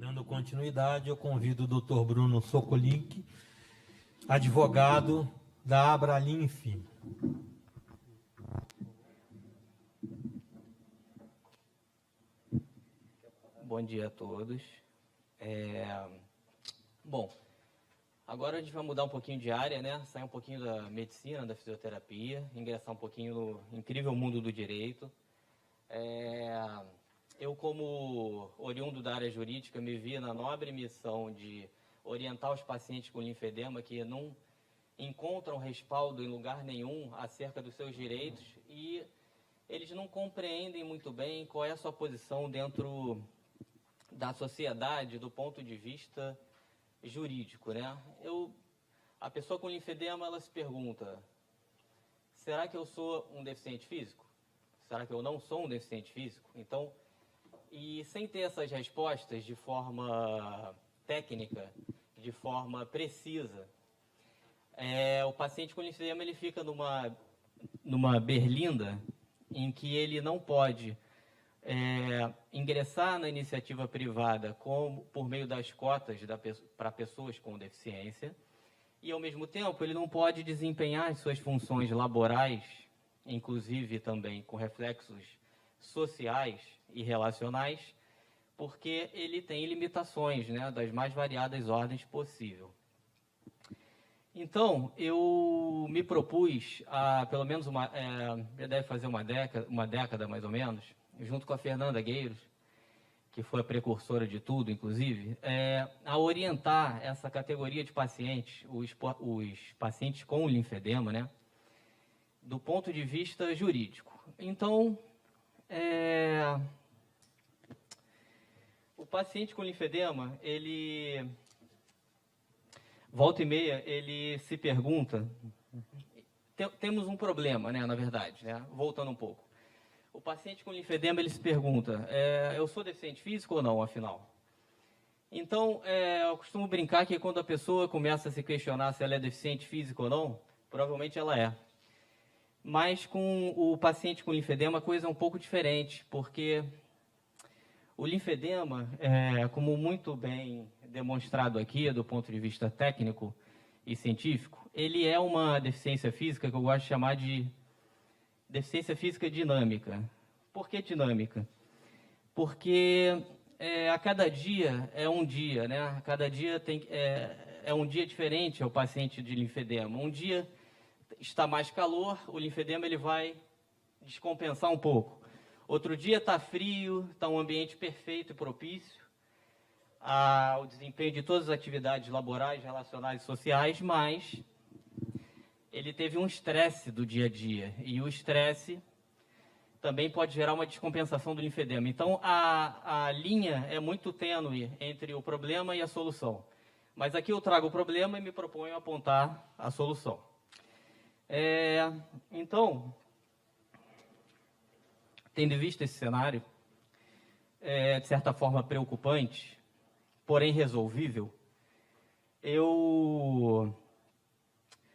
Dando continuidade, eu convido o Dr. Bruno Sokolink, advogado da Abralinf. Bom dia a todos. Bom, agora a gente vai mudar um pouquinho de área, né? Sair um pouquinho da medicina, da fisioterapia, ingressar um pouquinho no incrível mundo do direito. Eu, como oriundo da área jurídica, me vi na nobre missão de orientar os pacientes com linfedema que não encontram respaldo em lugar nenhum acerca dos seus direitos e eles não compreendem muito bem qual é a sua posição dentro da sociedade do ponto de vista jurídico, né? A pessoa com linfedema, ela se pergunta, será que eu sou um deficiente físico? Será que eu não sou um deficiente físico? Então, e sem ter essas respostas de forma técnica, de forma precisa, o paciente com linfedema ele fica numa berlinda em que ele não pode ingressar na iniciativa privada por meio das cotas para pessoas com deficiência e, ao mesmo tempo, ele não pode desempenhar as suas funções laborais, inclusive também com reflexos sociais e relacionais, porque ele tem limitações, né, das mais variadas ordens possível. Então, eu me propus a, pelo menos, já deve fazer uma década mais ou menos, junto com a Fernanda Gueiros, que foi a precursora de tudo, inclusive, a orientar essa categoria de pacientes, os pacientes com linfedema, né, do ponto de vista jurídico. Então, o paciente com linfedema, ele, volta e meia, ele se pergunta, temos um problema, né, na verdade, né, voltando um pouco. O paciente com linfedema, ele se pergunta, eu sou deficiente físico ou não, afinal? Então, eu costumo brincar que quando a pessoa começa a se questionar se ela é deficiente físico ou não, provavelmente ela é. Mas com o paciente com linfedema, a coisa é um pouco diferente, porque o linfedema, como muito bem demonstrado aqui, do ponto de vista técnico e científico, ele é uma deficiência física que eu gosto de chamar de deficiência física dinâmica. Por que dinâmica? Porque a cada dia é um dia, né? A cada dia é um dia diferente ao paciente de linfedema. Um dia está mais calor, o linfedema ele vai descompensar um pouco. Outro dia está frio, está um ambiente perfeito e propício ao desempenho de todas as atividades laborais, relacionais e sociais, mas ele teve um estresse do dia a dia, e o estresse também pode gerar uma descompensação do linfedema. Então, a linha é muito tênue entre o problema e a solução. Mas aqui eu trago o problema e me proponho apontar a solução. Então, tendo em vista esse cenário, de certa forma preocupante, porém resolvível, eu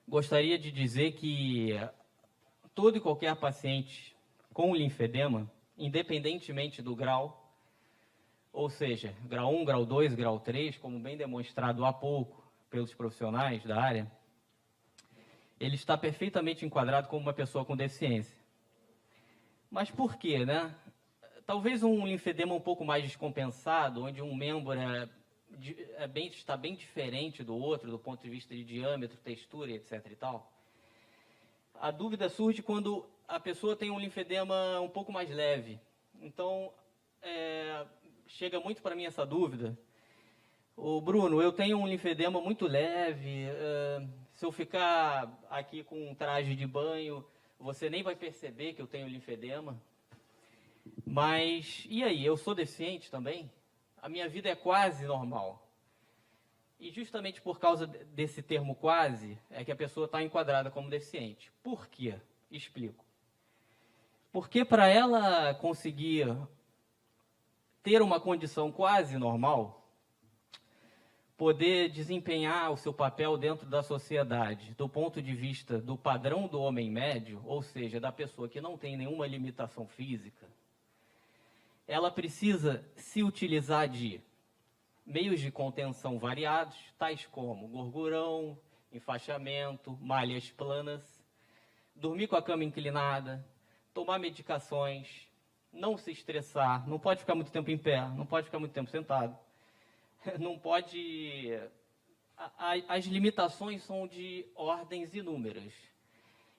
gostaria de dizer que todo e qualquer paciente com linfedema, independentemente do grau, ou seja, grau 1, grau 2, grau 3, como bem demonstrado há pouco pelos profissionais da área, ele está perfeitamente enquadrado como uma pessoa com deficiência. Mas por quê, né? Talvez um linfedema um pouco mais descompensado, onde um membro está bem diferente do outro, do ponto de vista de diâmetro, textura, etc. e tal. A dúvida surge quando a pessoa tem um linfedema um pouco mais leve. Então, chega muito para mim essa dúvida. Ô, Bruno, eu tenho um linfedema muito leve, se eu ficar aqui com um traje de banho, você nem vai perceber que eu tenho linfedema. Mas, e aí, eu sou deficiente também? A minha vida é quase normal. E justamente por causa desse termo quase, é que a pessoa está enquadrada como deficiente. Por quê? Explico. Porque para ela conseguir ter uma condição quase normal, poder desempenhar o seu papel dentro da sociedade, do ponto de vista do padrão do homem médio, ou seja, da pessoa que não tem nenhuma limitação física, ela precisa se utilizar de meios de contenção variados, tais como gorgurão, enfaixamento, malhas planas, dormir com a cama inclinada, tomar medicações, não se estressar, não pode ficar muito tempo em pé, não pode ficar muito tempo sentado, não pode... As limitações são de ordens inúmeras.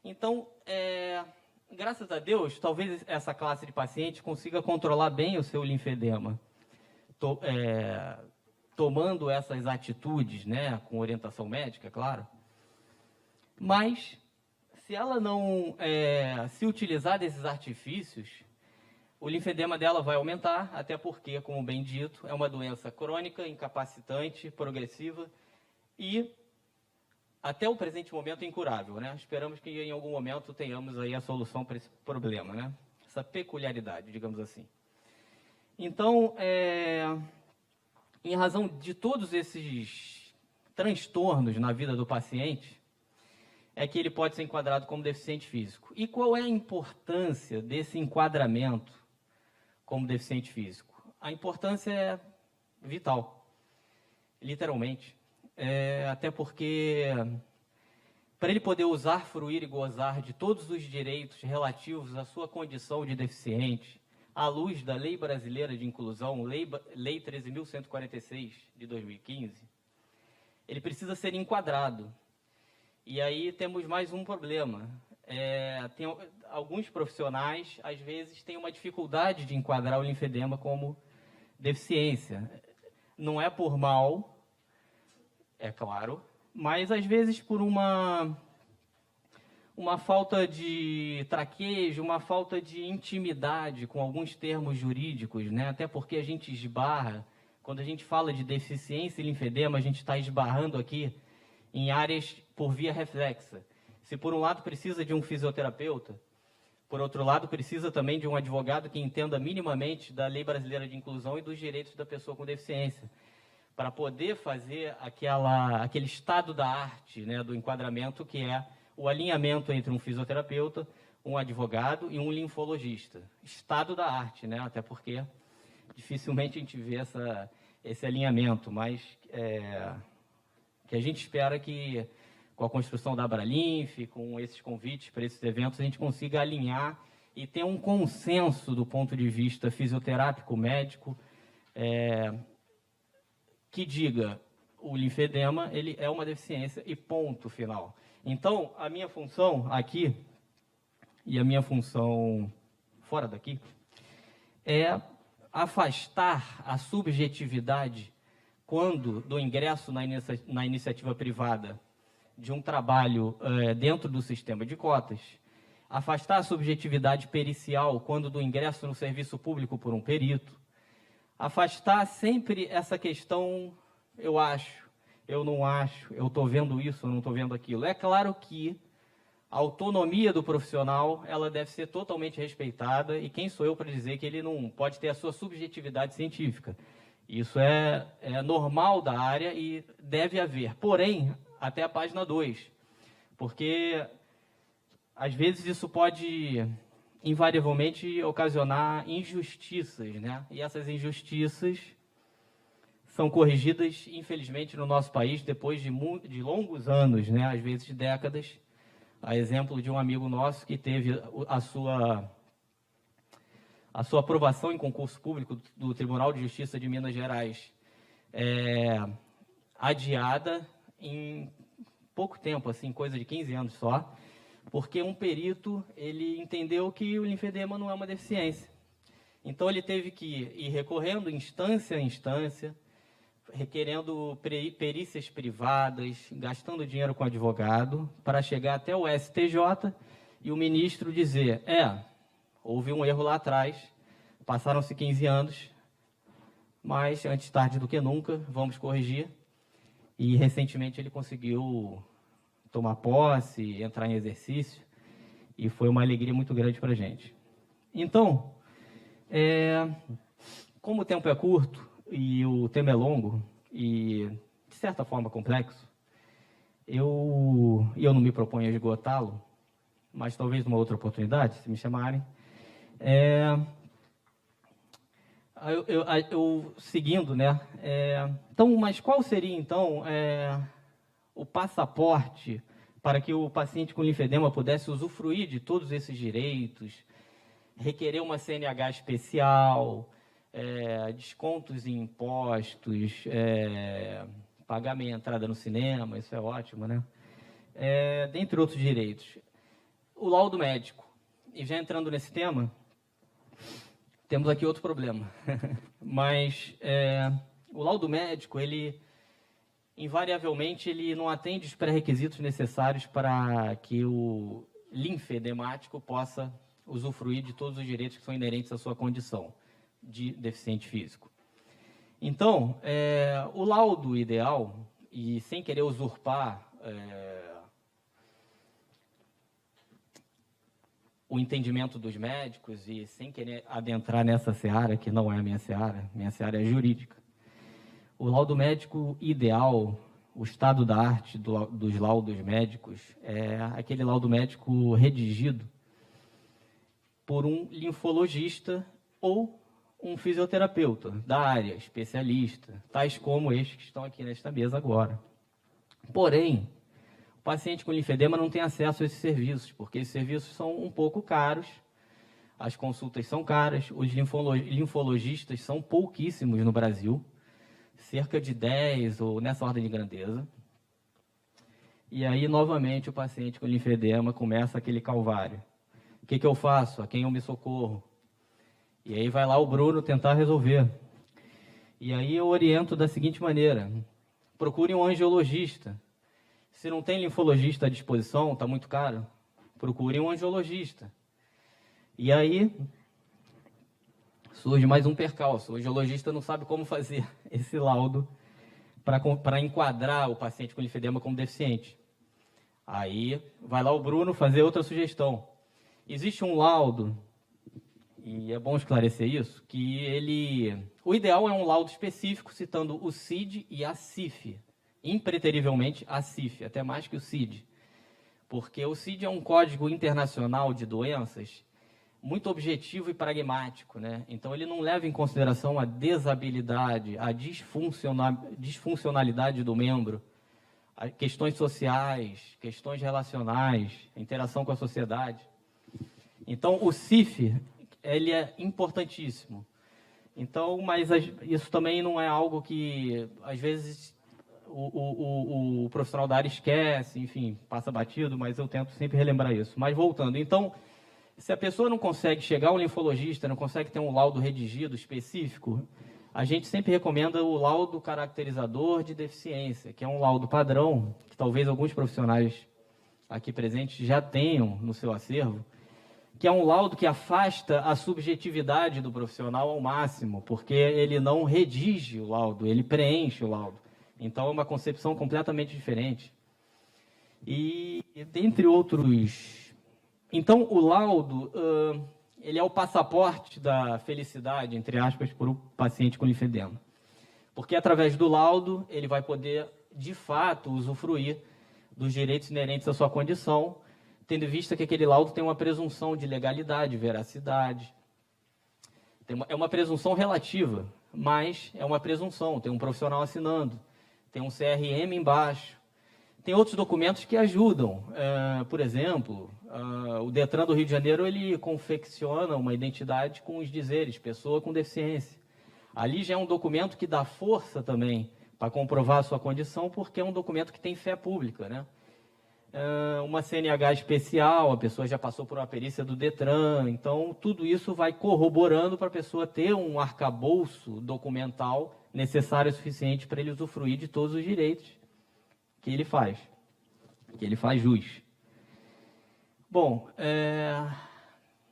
Então, graças a Deus, talvez essa classe de paciente consiga controlar bem o seu linfedema, tomando essas atitudes, né, com orientação médica, claro. Mas, se ela não se utilizar desses artifícios, o linfedema dela vai aumentar, até porque, como bem dito, é uma doença crônica, incapacitante, progressiva e, até o presente momento, incurável, né? Esperamos que em algum momento tenhamos aí a solução para esse problema, né? Essa peculiaridade, digamos assim. Então, em razão de todos esses transtornos na vida do paciente, é que ele pode ser enquadrado como deficiente físico. E qual é a importância desse enquadramento como deficiente físico? A importância é vital, literalmente. Até porque, para ele poder usar, fruir e gozar de todos os direitos relativos à sua condição de deficiente, à luz da Lei Brasileira de Inclusão, Lei 13.146, de 2015, ele precisa ser enquadrado. E aí temos mais um problema. Tem alguns profissionais, às vezes, têm uma dificuldade de enquadrar o linfedema como deficiência. Não é por mal, é claro, mas às vezes por uma falta de traquejo, uma falta de intimidade com alguns termos jurídicos, né? Até porque a gente esbarra, quando a gente fala de deficiência e linfedema, a gente está esbarrando aqui em áreas por via reflexa. Se por um lado precisa de um fisioterapeuta, por outro lado precisa também de um advogado que entenda minimamente da Lei Brasileira de Inclusão e dos direitos da pessoa com deficiência, para poder fazer aquele estado da arte, né, do enquadramento, que é o alinhamento entre um fisioterapeuta, um advogado e um linfologista. Estado da arte, né, até porque dificilmente a gente vê esse alinhamento, mas que a gente espera que, com a construção da Abralinf, com esses convites para esses eventos, a gente consiga alinhar e ter um consenso do ponto de vista fisioterápico, médico, que diga o linfedema ele é uma deficiência e ponto final. Então, a minha função aqui e a minha função fora daqui é afastar a subjetividade quando do ingresso na iniciativa privada de um trabalho dentro do sistema de cotas, afastar a subjetividade pericial quando do ingresso no serviço público por um perito, afastar sempre essa questão, eu acho, eu não acho, eu estou vendo isso, eu não estou vendo aquilo. É claro que a autonomia do profissional, ela deve ser totalmente respeitada, e quem sou eu para dizer que ele não pode ter a sua subjetividade científica? Isso é normal da área e deve haver, porém, até a página 2, porque às vezes isso pode invariavelmente ocasionar injustiças, né? E essas injustiças são corrigidas, infelizmente, no nosso país depois de longos anos, né? Às vezes décadas, a exemplo de um amigo nosso que teve a sua aprovação em concurso público do Tribunal de Justiça de Minas Gerais adiada em pouco tempo, assim, coisa de 15 anos só, porque um perito, ele entendeu que o linfedema não é uma deficiência. Então, ele teve que ir recorrendo instância a instância, requerendo perícias privadas, gastando dinheiro com advogado, para chegar até o STJ e o ministro dizer, houve um erro lá atrás, passaram-se 15 anos, mas antes tarde do que nunca, vamos corrigir. E, recentemente, ele conseguiu tomar posse, entrar em exercício, e foi uma alegria muito grande para a gente. Então, como o tempo é curto e o tema é longo e, de certa forma, complexo, eu não me proponho a esgotá-lo, mas talvez numa outra oportunidade, se me chamarem. Eu seguindo, né? Então, mas qual seria, então, o passaporte para que o paciente com linfedema pudesse usufruir de todos esses direitos, requerer uma CNH especial, descontos em impostos, pagar meia entrada no cinema, isso é ótimo, né? Dentre outros direitos. O laudo médico. E já entrando nesse tema, temos aqui outro problema. Mas o laudo médico, ele invariavelmente ele não atende os pré-requisitos necessários para que o linfedemático possa usufruir de todos os direitos que são inerentes à sua condição de deficiente físico. Então, o laudo ideal, e sem querer usurpar o entendimento dos médicos e sem querer adentrar nessa seara, que não é a minha seara é jurídica. O laudo médico ideal, o estado da arte dos laudos médicos, é aquele laudo médico redigido por um linfologista ou um fisioterapeuta da área, especialista, tais como estes que estão aqui nesta mesa agora. Porém, o paciente com linfedema não tem acesso a esses serviços, porque esses serviços são um pouco caros, as consultas são caras, os linfologistas são pouquíssimos no Brasil, cerca de 10 ou nessa ordem de grandeza. E aí, novamente, o paciente com linfedema começa aquele calvário. O que eu faço? A quem eu me socorro? E aí vai lá o Bruno tentar resolver. E aí eu oriento da seguinte maneira: procure um angiologista. Se não tem linfologista à disposição, está muito caro, procure um angiologista. E aí surge mais um percalço. O angiologista não sabe como fazer esse laudo para enquadrar o paciente com linfedema como deficiente. Aí vai lá o Bruno fazer outra sugestão. Existe um laudo, e é bom esclarecer isso, que o ideal é um laudo específico citando o CID e a CIF, impreterivelmente a CIF, até mais que o CID, porque o CID é um código internacional de doenças muito objetivo e pragmático, né? Então ele não leva em consideração a desabilidade, a disfuncionalidade do membro, questões sociais, questões relacionais, interação com a sociedade. Então o CIF, ele é importantíssimo. Então, mas isso também não é algo que às vezes o profissional da área esquece, enfim, passa batido, mas eu tento sempre relembrar isso. Mas voltando, então, se a pessoa não consegue chegar ao linfologista, não consegue ter um laudo redigido específico, a gente sempre recomenda o laudo caracterizador de deficiência, que é um laudo padrão, que talvez alguns profissionais aqui presentes já tenham no seu acervo, que é um laudo que afasta a subjetividade do profissional ao máximo, porque ele não redige o laudo, ele preenche o laudo. Então, é uma concepção completamente diferente. E, dentre outros... Então, o laudo, ele é o passaporte da felicidade, entre aspas, para o paciente com linfedema. Porque, através do laudo, ele vai poder, de fato, usufruir dos direitos inerentes à sua condição, tendo em vista que aquele laudo tem uma presunção de legalidade, veracidade. É uma presunção relativa, mas é uma presunção, tem um profissional assinando, tem um CRM embaixo, tem outros documentos que ajudam. Por exemplo, o Detran do Rio de Janeiro, ele confecciona uma identidade com os dizeres, pessoa com deficiência. Ali já é um documento que dá força também para comprovar a sua condição, porque é um documento que tem fé pública, né? Uma CNH especial, a pessoa já passou por uma perícia do Detran, então tudo isso vai corroborando para a pessoa ter um arcabouço documental necessário e suficiente para ele usufruir de todos os direitos que ele faz jus. Bom,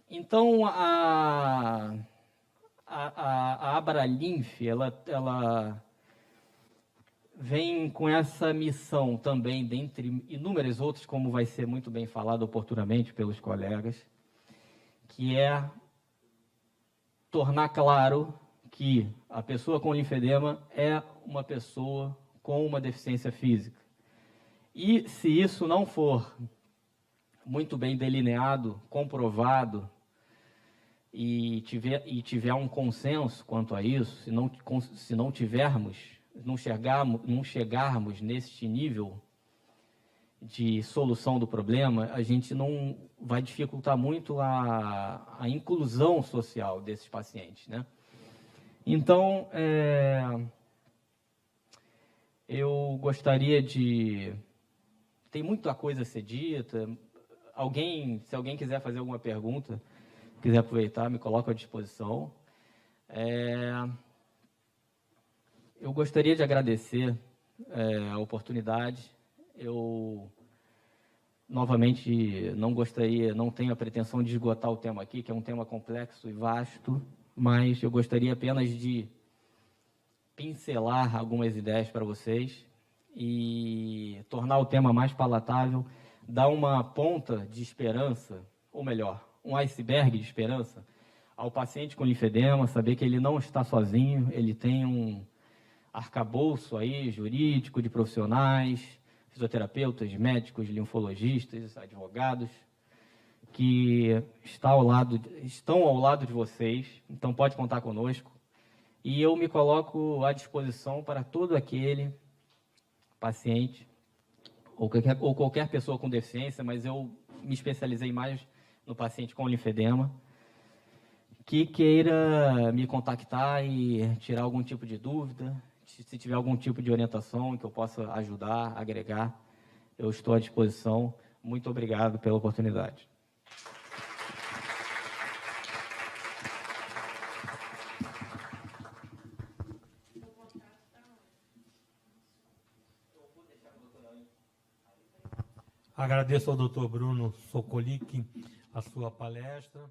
então a Abralinf, ela vem com essa missão também, dentre inúmeras outras, como vai ser muito bem falado oportunamente pelos colegas, que é tornar claro que a pessoa com linfedema é uma pessoa com uma deficiência física. E se isso não for muito bem delineado, comprovado e tiver um consenso quanto a isso, se não tivermos, não chegarmos neste nível de solução do problema, a gente não vai dificultar muito a inclusão social desses pacientes, né? Então, eu gostaria de... Tem muita coisa a ser dita. Se alguém quiser fazer alguma pergunta, quiser aproveitar, me coloco à disposição. Eu gostaria de agradecer a oportunidade. Eu, novamente, não tenho a pretensão de esgotar o tema aqui, que é um tema complexo e vasto, mas eu gostaria apenas de pincelar algumas ideias para vocês e tornar o tema mais palatável, dar uma ponta de esperança, ou melhor, um iceberg de esperança ao paciente com linfedema, saber que ele não está sozinho, ele tem um arcabouço aí jurídico de profissionais, fisioterapeutas, médicos, linfologistas, advogados, que estão ao lado de vocês, então pode contar conosco. E eu me coloco à disposição para todo aquele paciente ou qualquer pessoa com deficiência, mas eu me especializei mais no paciente com linfedema, que queira me contactar e tirar algum tipo de dúvida, se tiver algum tipo de orientação que eu possa ajudar, agregar, eu estou à disposição. Muito obrigado pela oportunidade. Agradeço ao Dr. Bruno Sokolic a sua palestra.